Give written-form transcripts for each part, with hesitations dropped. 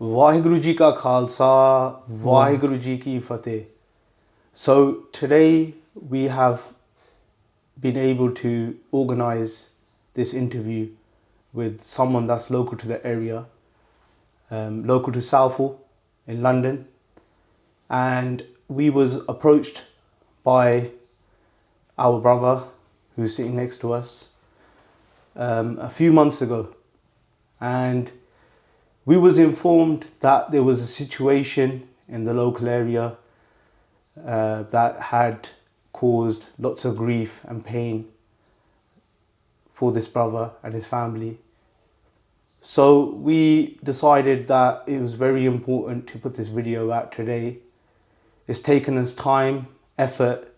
Vaheguru Ji ka Khalsa, Vaheguru Ji ki Fateh. So today we have been able to organize this interview with someone that's local to the area, local to Southall in London, and we was approached by our brother who's sitting next to us a few months ago, and we was informed that there was a situation in the local area that had caused lots of grief and pain for this brother and his family. So we decided that it was very important to put this video out today. It's taken us time, effort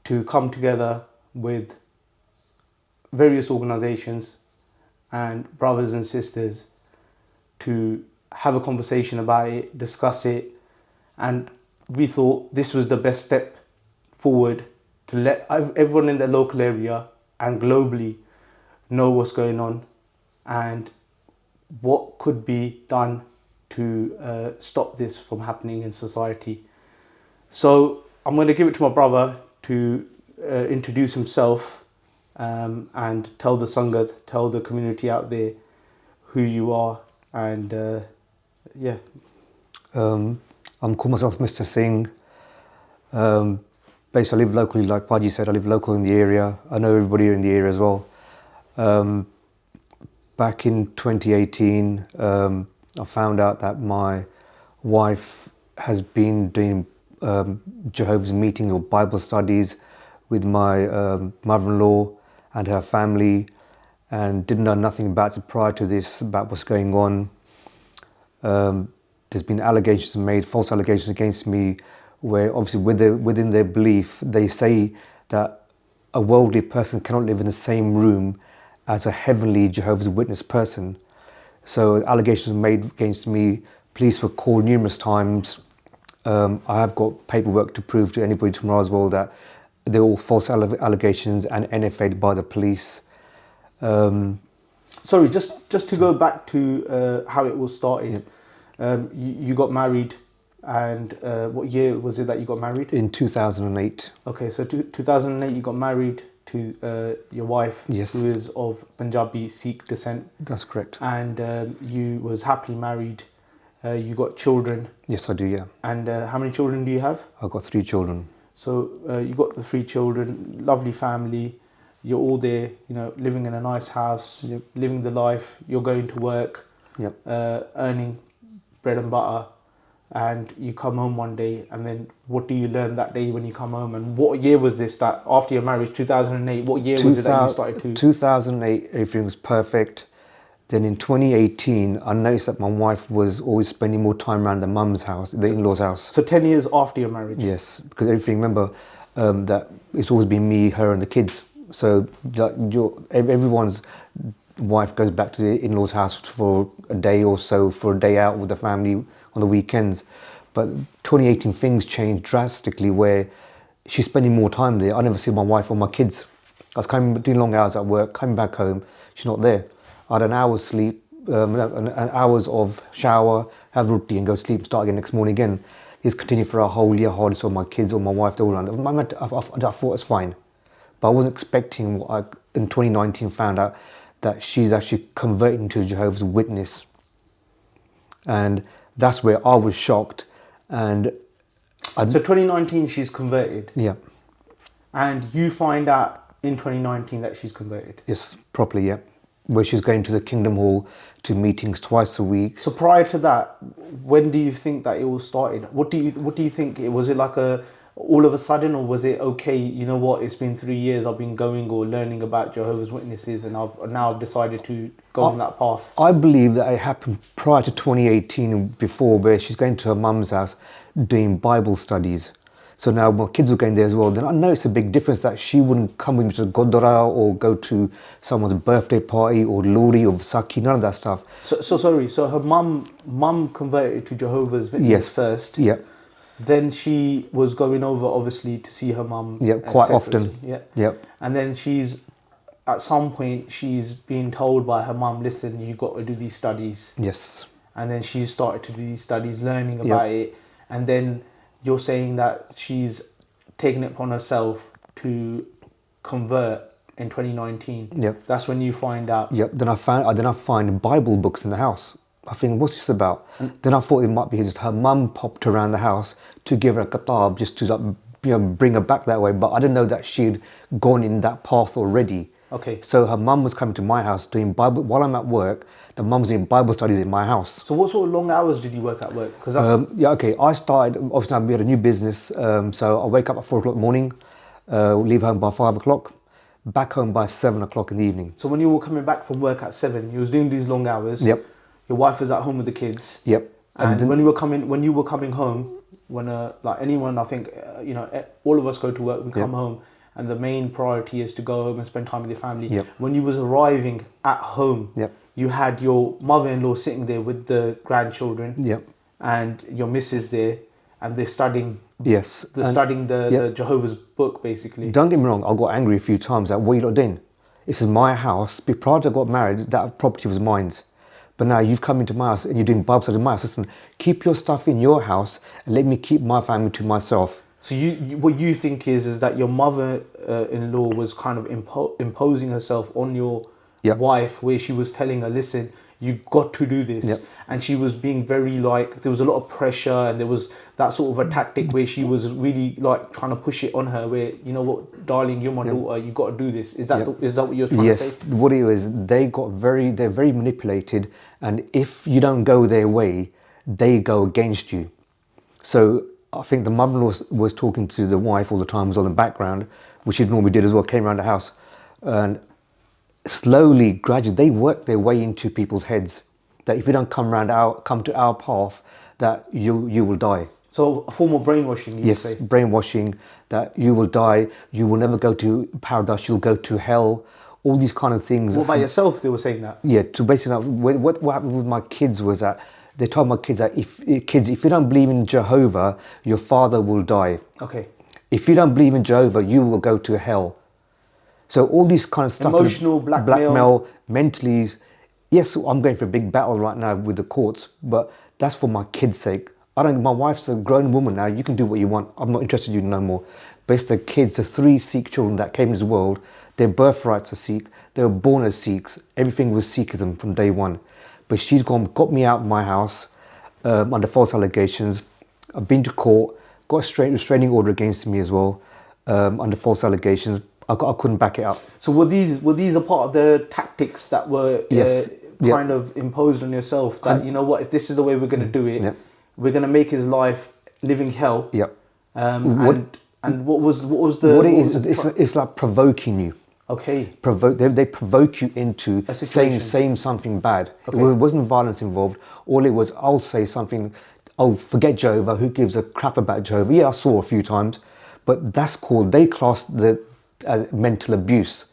to come together with various organizations and brothers and sisters to have a conversation about it, discuss it, and we thought this was the best step forward to let everyone in the local area and globally know what's going on and what could be done to stop this from happening in society. So I'm going to give it to my brother to introduce himself and tell the Sangat, tell the community out there who you are. And yeah. I'm called myself Mr. Singh. Basically, I live locally, like Paji said, I live local in the area. I know everybody in the area as well. Back in 2018, I found out that my wife has been doing Jehovah's meetings or Bible studies with my mother-in-law and her family, and didn't know nothing about it prior to this, about what's going on. There's been allegations made, false allegations against me, where obviously within their belief, they say that a worldly person cannot live in the same room as a heavenly Jehovah's Witness person. So allegations were made against me. Police were called numerous times. I have got paperwork to prove to anybody tomorrow as well that they're all false allegations and NFA'd by the police. Sorry, just to go back to how it all started. You got married, and what year was it that you got married? In 2008. Okay, so 2008 you got married to your wife, Yes. who is of Punjabi Sikh descent. That's correct. And you was happily married. You got children. Yes, I do, yeah. And how many children do you have? I've got 3 children. So you got the 3 children, lovely family. You're all there, living in a nice house, living the life. You're going to work, Yep. Earning bread and butter, and you come home one day, and then what do you learn that day when you come home? And what year was this, that after your marriage, 2008, what year was it that you started to... 2008, everything was perfect. Then in 2018, I noticed that my wife was always spending more time around the mum's house, the in-laws' house. So 10 years after your marriage? Yes, because everything, remember, that it's always been me, her and the kids. So everyone's wife goes back to the in-laws' house for a day or so, for a day out with the family on the weekends. But 2018, things changed drastically where she's spending more time there. I never see my wife or my kids. I was doing long hours at work, coming back home, she's not there. I had an hour's sleep, an hours of shower, have roti and go to sleep and start again next morning again. This continued for a whole year, hardly saw my kids or my wife, they're all around. I thought it was fine. But I wasn't expecting what I, in 2019, found out that she's actually converting to Jehovah's Witness. And that's where I was shocked. And so 2019 she's converted? Yeah. And you find out in 2019 that she's converted? Yes, properly, yeah. Where she's going to the Kingdom Hall to meetings twice a week. So prior to that, when do you think that it all started? What do you think? Was it like all of a sudden, or was it okay, you know what, it's been 3 years I've been going or learning about Jehovah's Witnesses, and I've decided to go on that path? I believe that it happened prior to 2018, before, where she's going to her mum's house doing Bible studies. So now my kids were going there as well. Then I noticed a big difference that she wouldn't come with me to Godora or go to someone's birthday party or Lori or Saki, none of that stuff. So sorry, so her mum converted to Jehovah's Witness? Yes. First. Yeah. Then she was going over, obviously, to see her mum. Yeah, quite often. Yeah. Yep. And then at some point, she's been told by her mum, listen, you got to do these studies. Yes. and then she started to do these studies, learning about it, and then you're saying that she's taken it upon herself to convert in 2019. Yep. That's when you find out. Yep. Then I find Bible books in the house. I think, what's this about? Then I thought it might be just her mum popped around the house to give her a kitab, just to, like, you know, bring her back that way. But I didn't know that she'd gone in that path already. Okay. So her mum was coming to my house doing Bible while I'm at work. The mum's doing Bible studies in my house. So what sort of long hours did you work at work? Because that's Yeah, okay. I started, obviously we had a new business, so I wake up at 4 o'clock in the morning, leave home by 5 o'clock, back home by 7 o'clock in the evening. so when you were coming back from work at 7, you was doing these long hours. Yep. Your wife was at home with the kids. Yep. And then- when you were coming home, when like anyone, I think you know, all of us go to work. We come home, and the main priority is to go home and spend time with your family. Yep. When you was arriving at home, Yep. you had your mother-in-law sitting there with the grandchildren. Yep. And your missus there, and they're studying. Yes. They're And- studying the Yep. Jehovah's book, basically. Don't get me wrong, I got angry a few times that what you lot doing? This is my house. Prior to I got married, that property was mine. But now you've come into my house and you're doing Bible study in my house. Listen, keep your stuff in your house and let me keep my family to myself. So what you think is that your mother-in-law was kind of imposing herself on your Yep. wife, where she was telling her, listen, you got to do this. Yep. And she was being very, like, there was a lot of pressure, and there was that sort of a tactic where she was really like trying to push it on her, where, you know what, darling, you're my daughter, you got to do this. Is that is that what you're trying to Yes, say? what it is, they're very manipulated, and if you don't go their way, they go against you. So I think the mother-in-law was talking to the wife all the time, was on the background, which she normally did as well, came around the house, and slowly, gradually, they work their way into people's heads that if you don't come to our path, that you will die. So a form of brainwashing, you Yes, say? brainwashing, that you will die, you will never go to paradise, you'll go to hell, all these kind of things. What about yourself, they were saying that? Yeah, to basically, what happened with my kids was that they told my kids that if you don't believe in Jehovah, your father will die. Okay. If you don't believe in Jehovah, you will go to hell. So all these kind of stuff. Emotional blackmail. Mentally. Yes, I'm going for a big battle right now with the courts, but that's for my kids' sake. My wife's a grown woman now. You can do what you want. I'm not interested in you no more. But it's the kids, the 3 Sikh children that came into the world. Their birthrights are Sikh. They were born as Sikhs. Everything was Sikhism from day one. But she's got me out of my house under false allegations. I've been to court, got a restraining order against me as well under false allegations. I couldn't back it up. So were these a part of the tactics that were Yes. kind of imposed on yourself, that, you know what, if this is the way we're going to do it, Yep. we're going to make his life living hell. Yep. And what was the... What it what is, was the it's like provoking you. Okay. They provoke you into A situation. saying something bad. Okay. It wasn't violence involved. All it was, I'll say something, oh, forget Jehovah, who gives a crap about Jehovah? Yeah, I saw a few times, but they classed as mental abuse.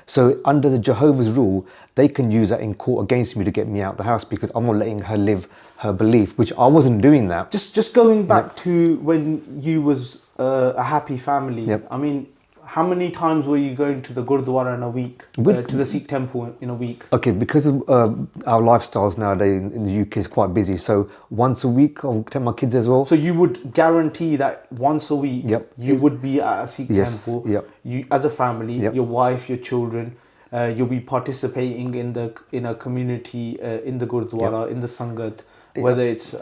So under the Jehovah's rule, they can use that in court against me to get me out of the house because I'm not letting her live her belief, which I wasn't doing that. Just going back to when you was a happy family. Yep. I mean, how many times were you going to the Gurdwara in a week, to the Sikh temple in a week? Okay, because of our lifestyles nowadays in the UK is quite busy. So once a week, I'll take my kids as well. So you would guarantee that once a week, Yep. you would be at a Sikh Yes, temple. yep. You, as a family, Yep. your wife, your children, you'll be participating in a community, in the Gurdwara, in the Sangat, whether it's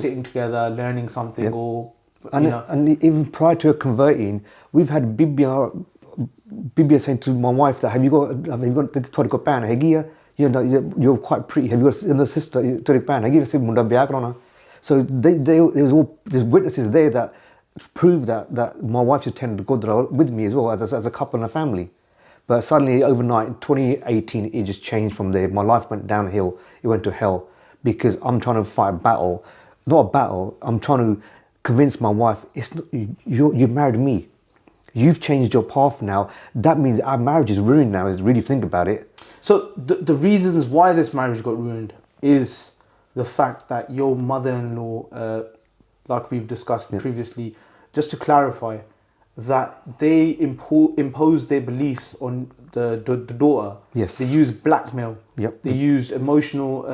sitting together, learning something, or And even prior to converting, we've had Bibia saying to my wife that have you got the pan hegia? You're quite pretty. Have you got another sister? So there's witnesses there that prove that my wife attended Gurdwara with me as well as a couple and a family. But suddenly overnight, in 2018, it just changed from there. My life went downhill. It went to hell because I'm trying to fight a battle, not a battle. I'm trying to convince my wife, you married me. You've changed your path now. That means our marriage is ruined now, is really think about it. So the reasons why this marriage got ruined is the fact that your mother-in-law, like we've discussed previously, just to clarify, that they imposed their beliefs on the daughter. Yes. They used blackmail. Yep. They used emotional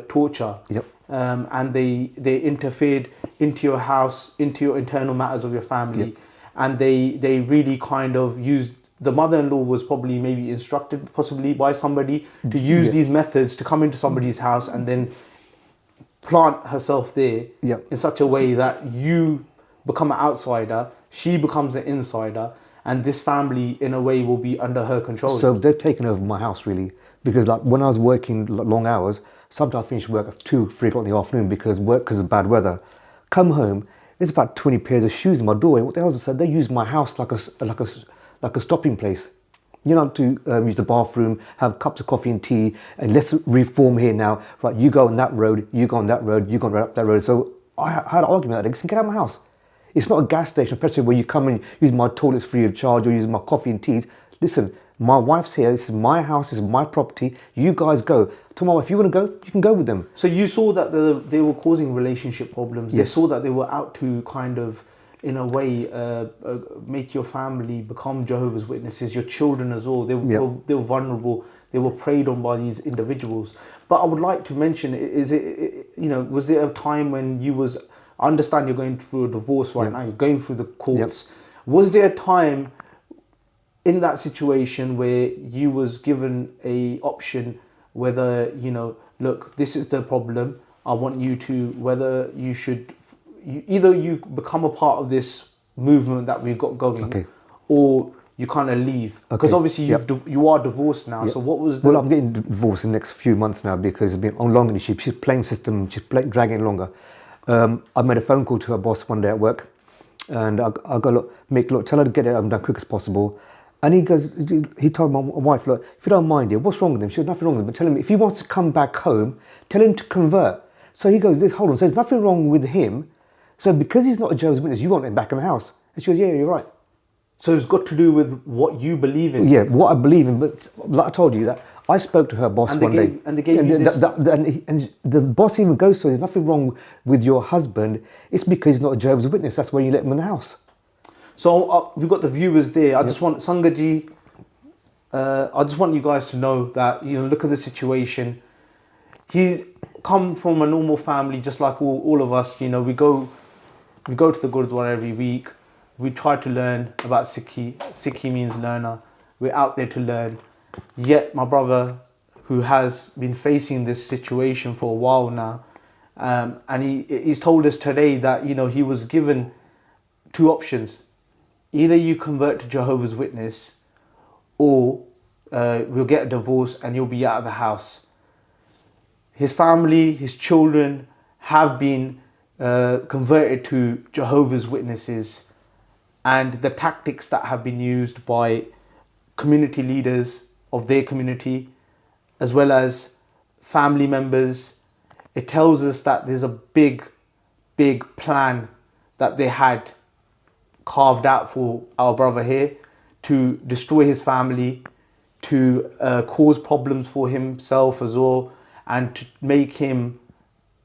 torture. Yep. and they interfered into your house, into your internal matters of your family, and they really kind of used. The mother-in-law was probably maybe instructed, possibly by somebody, to use these methods to come into somebody's house and then plant herself there in such a way that you become an outsider, she becomes an insider, and this family in a way will be under her control. So they've taken over my house really, because like when I was working long hours, sometimes I finish work at 2, 3 o'clock in the afternoon because of bad weather. Come home, there's about 20 pairs of shoes in my doorway. What the hell is it? So they use my house like a stopping place. You know, to use the bathroom, have cups of coffee and tea, and let's reform here now. Right, you go on that road, you go on that road, you go on that road. So I had an argument that day. Get out of my house. It's not a gas station, especially where you come and use my toilets free of charge or use my coffee and teas. Listen, my wife's here. This is my house. This is my property. You guys go. To my wife, if you want to go, you can go with them. So you saw that they were causing relationship problems. They saw that they were out to kind of, in a way, make your family become Jehovah's Witnesses, your children as well. They were vulnerable. They were preyed on by these individuals. But I would like to mention, was there a time when you was, I understand you're going through a divorce right now, you're going through the courts. Was there a time in that situation where you was given a option whether, look, this is the problem, I want you to, whether you should, either you become a part of this movement that we've got going, or you kind of leave? Because obviously you are divorced now. So what was the... Well, I'm getting divorced in the next few months now because it's been on longer than she's playing system, dragging it longer. I made a phone call to her boss one day at work, and I got tell her to get it done quick as possible. And he told my wife, look, if you don't mind, dear, what's wrong with him? She goes, nothing wrong with him, but tell him if he wants to come back home, tell him to convert. So he goes, hold on, so there's nothing wrong with him. So because he's not a Jehovah's Witness, you want him back in the house. And she goes, yeah, you're right. So it's got to do with what you believe in. Yeah, what I believe in. But like I told you, that I spoke to her boss one day. And they gave you this... And the boss even goes, so there's nothing wrong with your husband. It's because he's not a Jehovah's Witness. That's why you let him in the house. So we've got the viewers there. I just want Sangaji. I just want you guys to know that look at the situation. He's come from a normal family, just like all of us. We go to the Gurdwara every week. We try to learn about Sikhi. Sikhi means learner. We're out there to learn. Yet my brother, who has been facing this situation for a while now, and he's told us today that he was given 2 options. Either you convert to Jehovah's Witness, or we'll get a divorce and you'll be out of the house. His family, his children have been converted to Jehovah's Witnesses, and the tactics that have been used by community leaders of their community, as well as family members, it tells us that there's a big plan that they had carved out for our brother here to destroy his family, to cause problems for himself as well, and to make him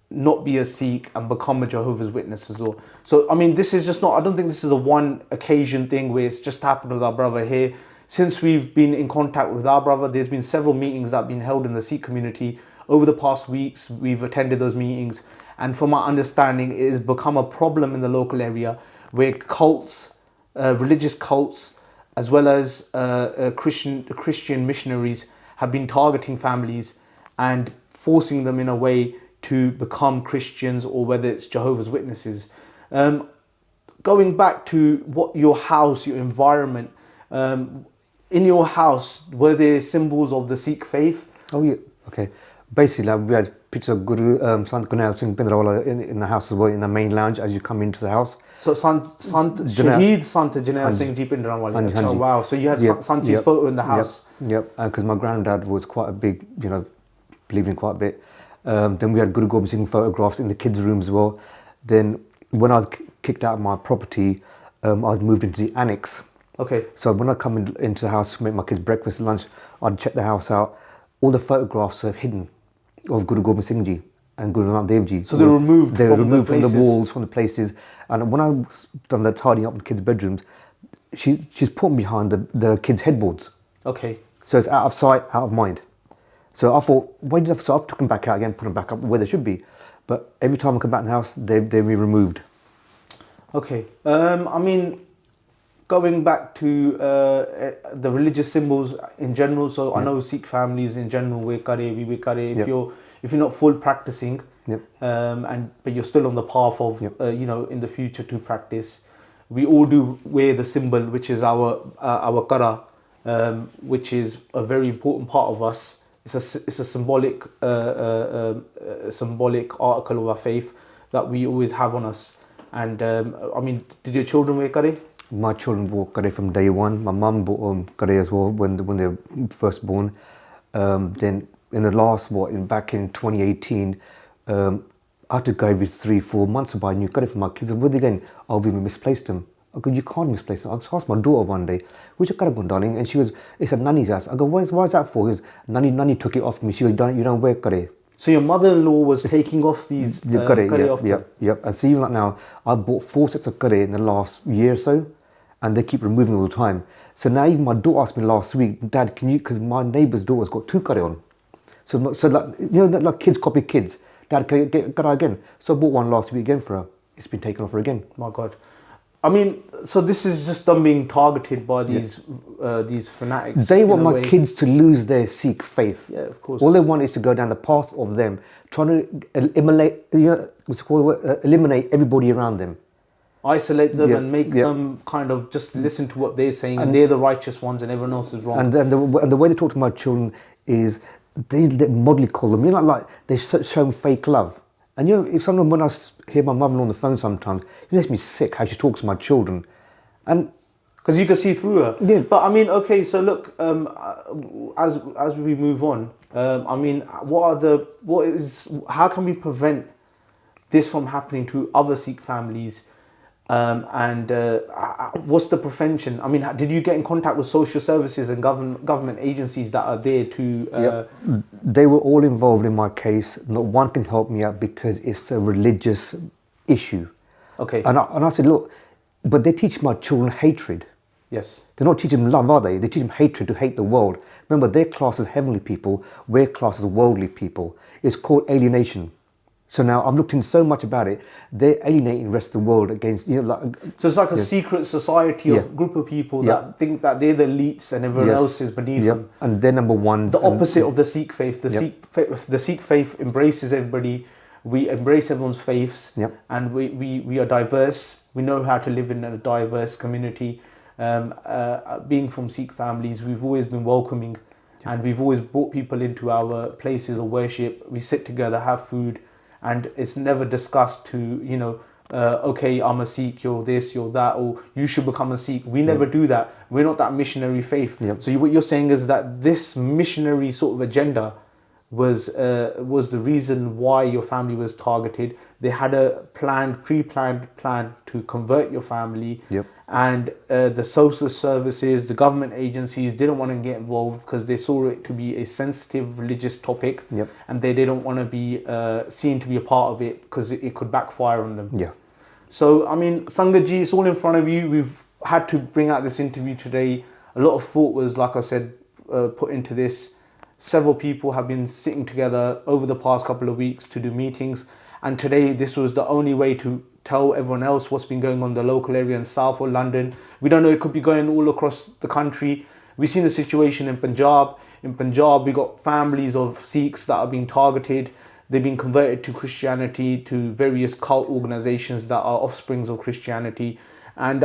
not be a Sikh and become a Jehovah's Witness as well. So, I mean, this is just not, I don't think this is a one occasion thing where it's just happened with our brother here. Since we've been in contact with our brother, there's been several meetings that have been held in the Sikh community. Over the past weeks, we've attended those meetings. And from my understanding, it has become a problem in the local area where cults, religious cults, as well as Christian missionaries have been targeting families and forcing them in a way to become Christians, or whether it's Jehovah's Witnesses. Going back to what your house, your environment, in your house, were there symbols of the Sikh faith? Oh yeah, okay. Basically, we had pictures of Guru Sant Gunal Singh Bindrawala in the house as well, in the main lounge as you come into the house. So Shaheed Sant Janel Singh Ji Bindrawala. Oh wow! So you had Santji's photo in the house. Yep. Because my granddad was quite a big, believed in quite a bit. Then we had Guru Gobind Singh photographs in the kids' room as well. Then when I was kicked out of my property, I was moved into the annex. Okay. So when I come into the house to make my kids breakfast and lunch, I'd check the house out. All the photographs are hidden of Guru Gobind Singh Ji and Guru Nanak Dev Ji. So they're removed from the walls, from the places. And when I've done the tidying up the kids' bedrooms, she's put behind the kids' headboards. Okay. So it's out of sight, out of mind. So I thought, so I took them back out again, put them back up where they should be. But every time I come back in the house, they've been removed. Okay. I mean, going back to the religious symbols in general. So I know Sikh families in general wear kare, we wear kare. Yep. If you're not full practicing, Yep. but you're still on the path of Yep. in the future to practice, we all do wear the symbol, which is our kara, which is a very important part of us. It's a symbolic article of our faith that we always have on us. And I mean, did your children wear kare? My children wore kare from day one. My mum bought kare as well when they were first born. Then in the last back in 2018, I had to go every 3-4 months to buy new kare for my kids. And where they going? Oh, we misplaced them. I go, you can't misplace them. I asked my daughter one day, "Where's your kare gone, darling?" And she was, "It's at Nanny's house." I go, why is that for? He goes, Nanny took it off me. She goes, you don't wear kare. So your mother-in-law was taking off these kare off them? Yep. And see, even like now, I've bought 4 sets of kare in the last year or so, and they keep removing all the time. So now even my daughter asked me last week, "Dad, can you?" Because my neighbour's daughter's got 2 kare on. So like, like kids copy kids. "Dad, can I get kare again?" So I bought one last week again for her. It's been taken off her again. My God. I mean, so this is just them being targeted by these fanatics. They want my kids to lose their Sikh faith. Yeah, of course. All they want is to go down the path of them, trying to eliminate everybody around them. Isolate them Yeah, and make yeah. them kind of just listen to what they're saying, and they're the righteous ones and everyone else is wrong. And then the way they talk to my children is they model call them. Like they show them fake love. And if sometimes when I hear my mother on the phone, sometimes it makes me sick how she talks to my children, and because you can see through her. Yeah. But I mean, okay, so look, as we move on, I mean, how can we prevent this from happening to other Sikh families? And what's the prevention? I mean, did you get in contact with social services and government agencies that are there to? They were all involved in my case. Not one can help me out because it's a religious issue. Okay. And I said, look, but they teach my children hatred. Yes. They're not teaching them love, are they? They teach them hatred, to hate the world. Remember, their class is heavenly people, we're class as worldly people. It's called alienation. So now I've looked into so much about it. They're alienating the rest of the world against, So it's like a secret society or group of people that think that they're the elites and everyone else is beneath them. And they're number one. The opposite of the Sikh faith. The Sikh faith embraces everybody. We embrace everyone's faiths, and we are diverse. We know how to live in a diverse community. Being from Sikh families, we've always been welcoming, and we've always brought people into our places of worship. We sit together, have food. And it's never discussed to, okay, I'm a Sikh, you're this, you're that, or you should become a Sikh. We never do that. We're not that missionary faith. So what you're saying is that this missionary sort of agenda was the reason why your family was targeted. They had a pre-planned plan to convert your family. And the social services, the government agencies didn't want to get involved because they saw it to be a sensitive religious topic, and they didn't want to be seen to be a part of it because it could backfire on them. So, I mean, Sangaji, it's all in front of you. We've had to bring out this interview today. A lot of thought was, like I said, put into this. Several people have been sitting together over the past couple of weeks to do meetings, and today this was the only way to tell everyone else what's been going on in the local area in South or London. We don't know, it could be going all across the country. We've seen the situation in Punjab. In Punjab, we got families of Sikhs that are being targeted. They've been converted to Christianity, to various cult organizations that are offsprings of Christianity. And,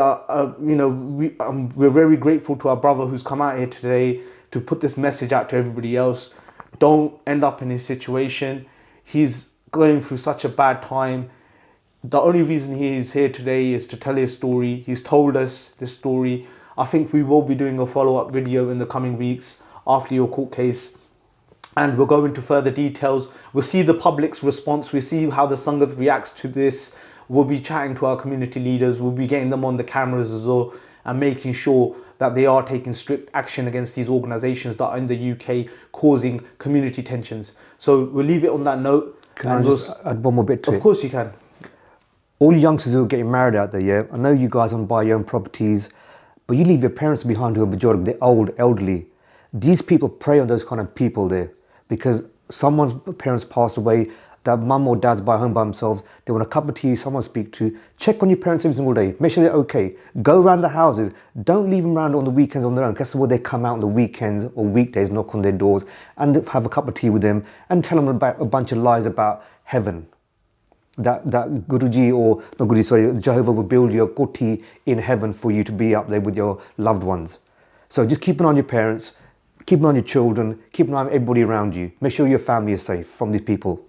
we're very grateful to our brother who's come out here today to put this message out to everybody else. Don't end up in his situation. He's going through such a bad time. The only reason he is here today is to tell his story. He's told us this story. I think we will be doing a follow-up video in the coming weeks after your court case, and we'll go into further details. We'll see the public's response. We'll see how the Sangat reacts to this. We'll be chatting to our community leaders. We'll be getting them on the cameras as well and making sure that they are taking strict action against these organisations that are in the UK causing community tensions. So we'll leave it on that note. Can I just add one more bit to it? Of course you can. All you youngsters who are getting married out there, I know you guys want to buy your own properties, but you leave your parents behind who are majority, they're old, elderly. These people prey on those kind of people there because someone's parents passed away, that mum or dad's by home by themselves, they want a cup of tea, someone to speak to. Check on your parents every single day. Make sure they're okay. Go around the houses. Don't leave them around on the weekends on their own. Guess what? They come out on the weekends or weekdays, knock on their doors, and have a cup of tea with them and tell them about a bunch of lies about heaven. That Guruji or not Guruji, sorry, Jehovah will build you a koti in heaven for you to be up there with your loved ones. So just keep an eye on your parents, keep an eye on your children, keep an eye on everybody around you. Make sure your family is safe from these people.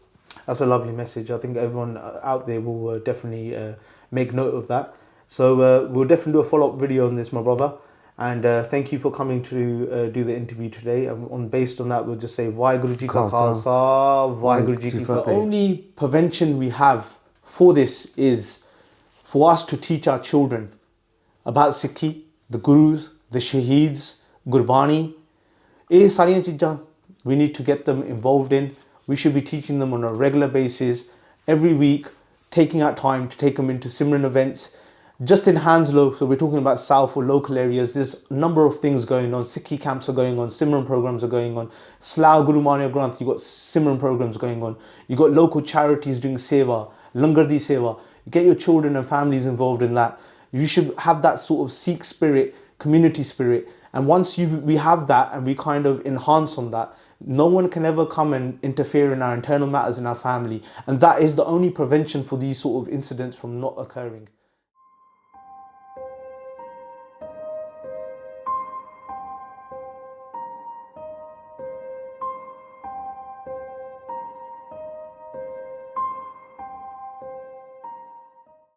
That's a lovely message. I think everyone out there will definitely make note of that. So we'll definitely do a follow-up video on this, my brother. And thank you for coming to do the interview today. And based on that, we'll just say, Vaheguru Ji Ka Khalsa, Vaheguru Ji Ki Fateh. The only prevention we have for this is for us to teach our children about Sikhi, the Gurus, the Shaheeds, Gurbani. ਇਹ ਸਾਰੀਆਂ ਚੀਜ਼ਾਂ we need to get them involved in. We should be teaching them on a regular basis, every week, taking out time to take them into Simran events. Just in Hounslow, so we're talking about South or local areas, there's a number of things going on. Sikhi camps are going on, Simran programs are going on. Slough, Guru Mania Granth, you've got Simran programs going on. You've got local charities doing seva, Langar di seva. You get your children and families involved in that. You should have that sort of Sikh spirit, community spirit. And once we have that and we kind of enhance on that, no one can ever come and interfere in our internal matters in our family. And that is the only prevention for these sort of incidents from not occurring.